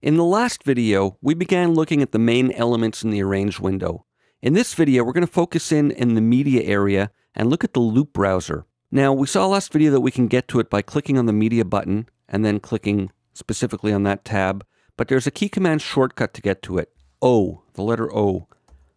In the last video, we began looking at the main elements in the Arrange window. In this video, we're going to focus in the media area and look at the loop browser. Now, we saw last video that we can get to it by clicking on the media button and then clicking specifically on that tab, but there's a key command shortcut to get to it. O, the letter O.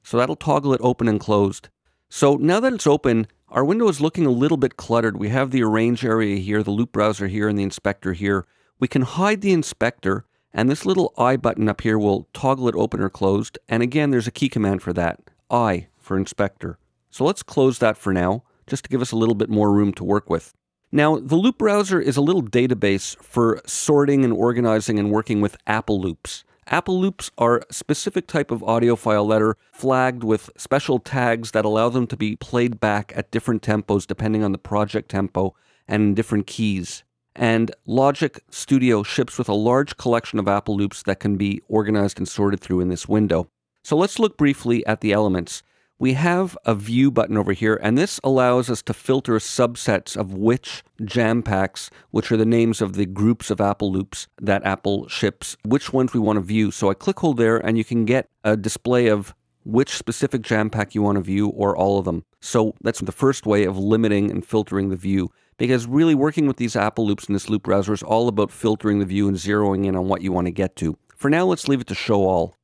So that'll toggle it open and closed. So now that it's open, our window is looking a little bit cluttered. We have the Arrange area here, the loop browser here, and the inspector here. We can hide the inspector, and this little I button up here will toggle it open or closed. And again, there's a key command for that. I for inspector. So let's close that for now, just to give us a little bit more room to work with. Now, the loop browser is a little database for sorting and organizing and working with Apple loops. Apple loops are a specific type of audio file that are flagged with special tags that allow them to be played back at different tempos depending on the project tempo and in different keys. And Logic Studio ships with a large collection of Apple loops that can be organized and sorted through in this window. So let's look briefly at the elements. We have a View button over here, and this allows us to filter subsets of which jam packs, which are the names of the groups of Apple loops that Apple ships, which ones we want to view. So I click hold there, and you can get a display of which specific jam pack you want to view or all of them. So that's the first way of limiting and filtering the view. Because really working with these Apple loops in this loop browser is all about filtering the view and zeroing in on what you want to get to. For now, let's leave it to show all.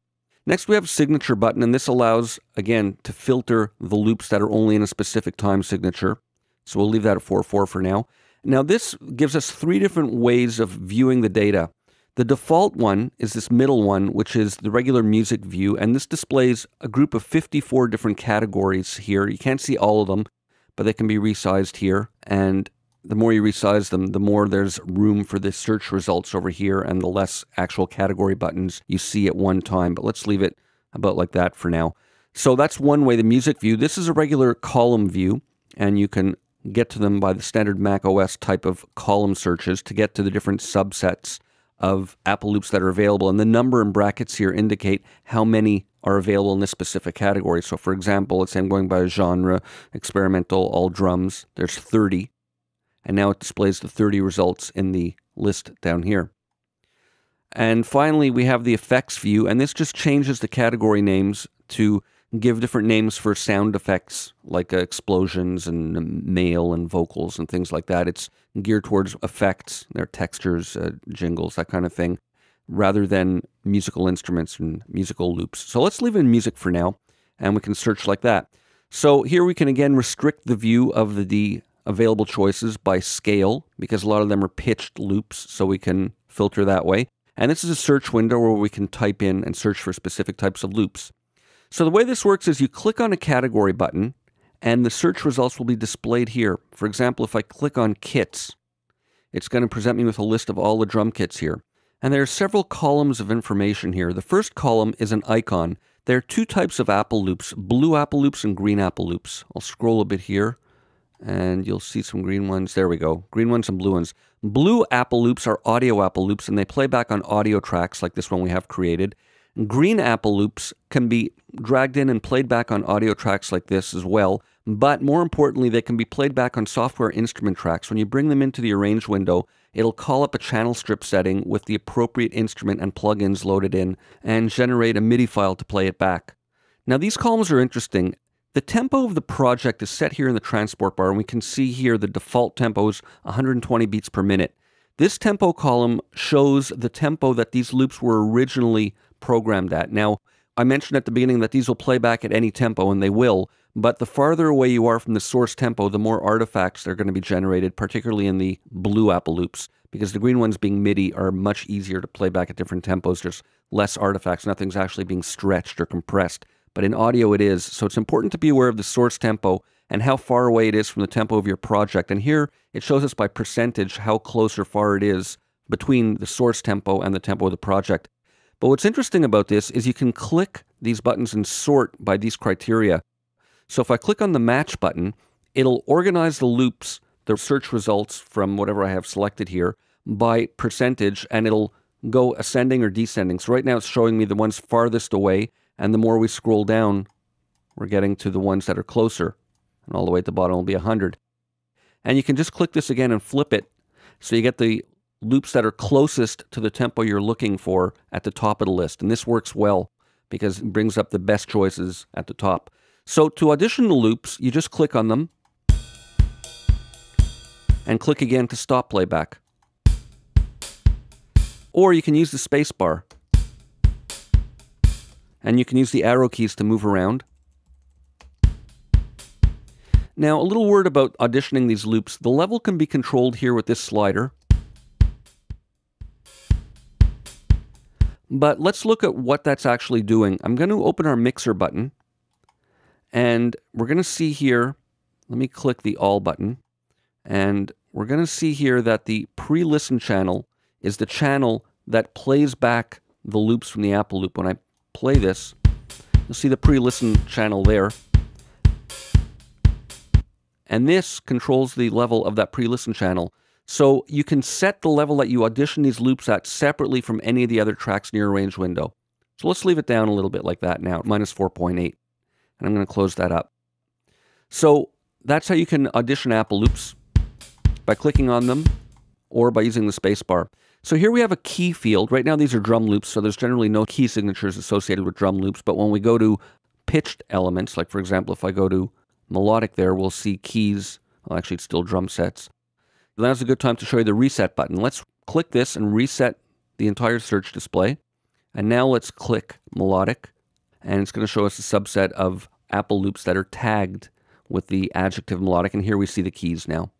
Next, we have Signature button, and this allows, again, to filter the loops that are only in a specific time signature. So we'll leave that at 4.4 for now. Now, this gives us 3 different ways of viewing the data. The default one is this middle one, which is the regular music view, and this displays a group of 54 different categories here. You can't see all of them, but they can be resized here, and the more you resize them, the more there's room for the search results over here and the less actual category buttons you see at one time. But let's leave it about like that for now. So that's one way, the music view. This is a regular column view, and you can get to them by the standard Mac OS type of column searches to get to the different subsets of Apple loops that are available. And the number in brackets here indicate how many are available in this specific category. So for example, let's say I'm going by a genre, experimental, all drums. There's 30. And now it displays the 30 results in the list down here. And finally, we have the effects view, and this just changes the category names to give different names for sound effects, like explosions and male and vocals and things like that. It's geared towards effects, their textures, jingles, that kind of thing, rather than musical instruments and musical loops. So let's leave it in music for now, and we can search like that. So here we can again restrict the view of the available choices by scale, because a lot of them are pitched loops, so we can filter that way. And this is a search window where we can type in and search for specific types of loops. So the way this works is you click on a category button, and the search results will be displayed here. For example, if I click on kits, it's going to present me with a list of all the drum kits here. And there are several columns of information here. The first column is an icon. There are 2 types of Apple loops, blue Apple loops and green Apple loops. I'll scroll a bit here, and you'll see some green ones. There we go. Green ones and blue ones. Blue Apple loops are audio Apple loops, and they play back on audio tracks like this one we have created. Green Apple loops can be dragged in and played back on audio tracks like this as well, but more importantly, they can be played back on software instrument tracks. When you bring them into the Arrange window, it'll call up a channel strip setting with the appropriate instrument and plugins loaded in and generate a MIDI file to play it back. Now, these columns are interesting. The tempo of the project is set here in the transport bar, and we can see here the default tempo is 120 beats per minute. This tempo column shows the tempo that these loops were originally programmed at. Now, I mentioned at the beginning that these will play back at any tempo, and they will, but the farther away you are from the source tempo, the more artifacts are going to be generated, particularly in the blue Apple loops, because the green ones being MIDI are much easier to play back at different tempos. There's less artifacts. Nothing's actually being stretched or compressed. But in audio it is, so it's important to be aware of the source tempo and how far away it is from the tempo of your project. And here it shows us by percentage how close or far it is between the source tempo and the tempo of the project. But what's interesting about this is you can click these buttons and sort by these criteria. So if I click on the match button, it'll organize the loops, the search results from whatever I have selected here, by percentage, and it'll go ascending or descending. So right now it's showing me the ones farthest away, and the more we scroll down, we're getting to the ones that are closer. And all the way at the bottom will be 100. And you can just click this again and flip it. So you get the loops that are closest to the tempo you're looking for at the top of the list. And this works well because it brings up the best choices at the top. So to audition the loops, you just click on them and click again to stop playback. Or you can use the space bar. And you can use the arrow keys to move around. Now, a little word about auditioning these loops. The level can be controlled here with this slider. But let's look at what that's actually doing. I'm going to open our mixer button. And we're going to see here, let me click the all button. And we're going to see here that the pre-listen channel is the channel that plays back the loops from the Apple Loop. When I play this, you'll see the pre-listen channel there. And this controls the level of that pre-listen channel. So you can set the level that you audition these loops at separately from any of the other tracks in your arrange window. So let's leave it down a little bit like that now, -4.8. And I'm going to close that up. So that's how you can audition Apple loops, by clicking on them or by using the space bar. So here we have a key field. Right now these are drum loops, so there's generally no key signatures associated with drum loops. But when we go to pitched elements, like for example, if I go to melodic there, we'll see keys. Well, actually, it's still drum sets. Now's a good time to show you the reset button. Let's click this and reset the entire search display. And now let's click melodic. And it's going to show us a subset of Apple loops that are tagged with the adjective melodic. And here we see the keys now.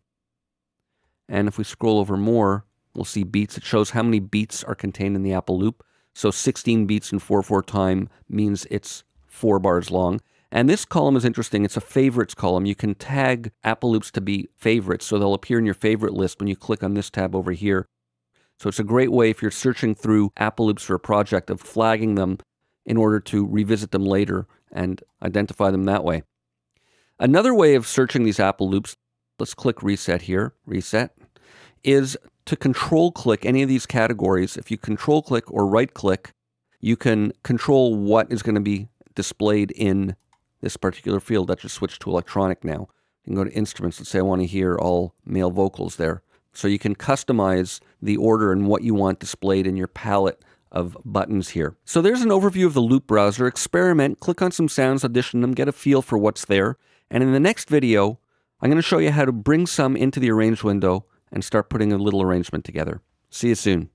And if we scroll over more, we'll see beats. It shows how many beats are contained in the Apple loop. So 16 beats in 4/4 time means it's 4 bars long. And this column is interesting. It's a favorites column. You can tag Apple loops to be favorites, so they'll appear in your favorite list when you click on this tab over here. So it's a great way if you're searching through Apple loops for a project of flagging them in order to revisit them later and identify them that way. Another way of searching these Apple loops, let's click reset here, reset, is to control click any of these categories. If you control click or right click, you can control what is going to be displayed in this particular field. That just switched to electronic now. You can go to instruments. Let's say I want to hear all male vocals there. So you can customize the order and what you want displayed in your palette of buttons here. So there's an overview of the loop browser. Experiment, click on some sounds, audition them, get a feel for what's there. And in the next video, I'm going to show you how to bring some into the arrange window and start putting a little arrangement together. See you soon.